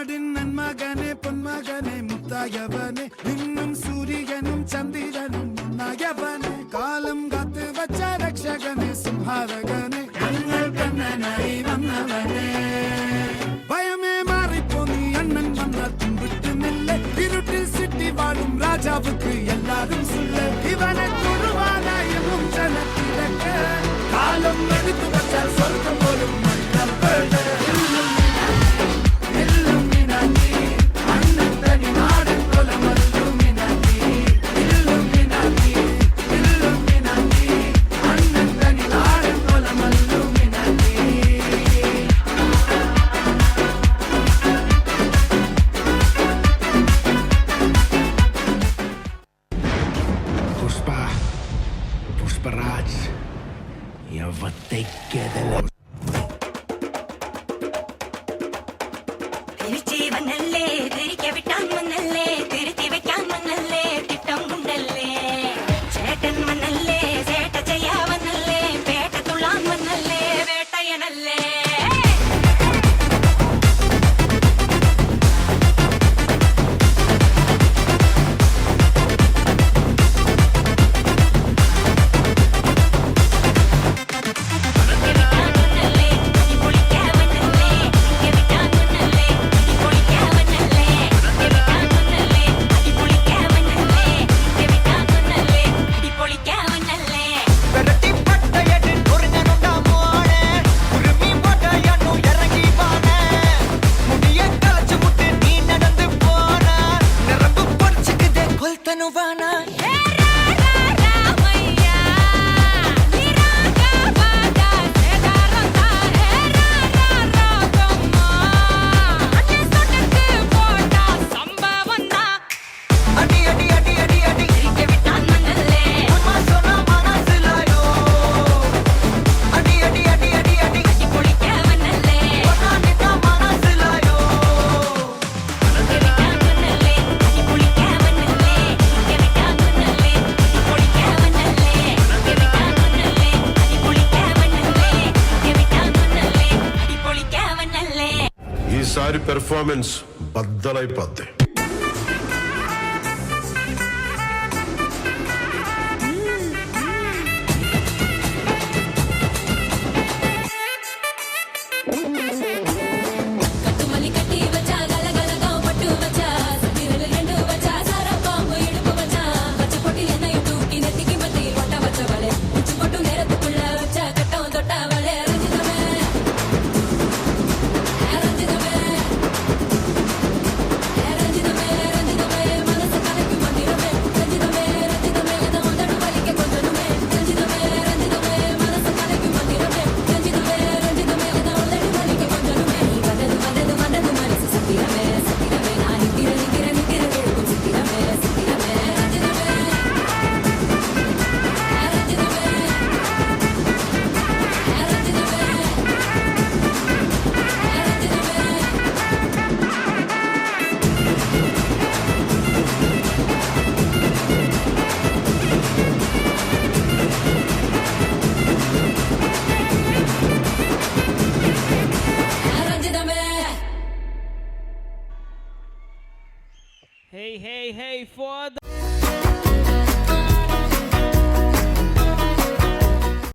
நாடின் நன்மகனே பொன்மகனே முத்தாயவனே இன்னும் சூரியனும் சந்திரனும் முன்னாயவனே காலம் காத்து வச்ச ரக்ஷகனே சிம்ஹாரகனே எங்கள் கண்ணனை வந்தவனே பயமே மாறிப்போ நீ அண்ணன் வந்தால் தும்பிட்டு நில்ல இருட்டில் சிட்டி வாழும் ராஜாவுக்கு எல்லாரும் சொல்ல இவனை கொடுவானாயும் ஜனத்திலக்க காலம் எடுத்து வச்சால் சொர்க்கம் போலும் மன்னர் புஷ்பராஜ் எவத்தை கேதல திருச்சி வந்தல்லே திரிக்க விட்டான் வந்தல்லே திருத்தி வைக்கான் வந்தல்லே திட்டம் உண்டல்லே சேட்டன் வந்தல்லே சேட்ட செய்ய வந்தல்லே பேட்ட துளான் வந்தல்லே வேட்டையனல்லே ఈసారి పెర్ఫార్మెన్స్ బద్దలైపోద్ది. Hey, for the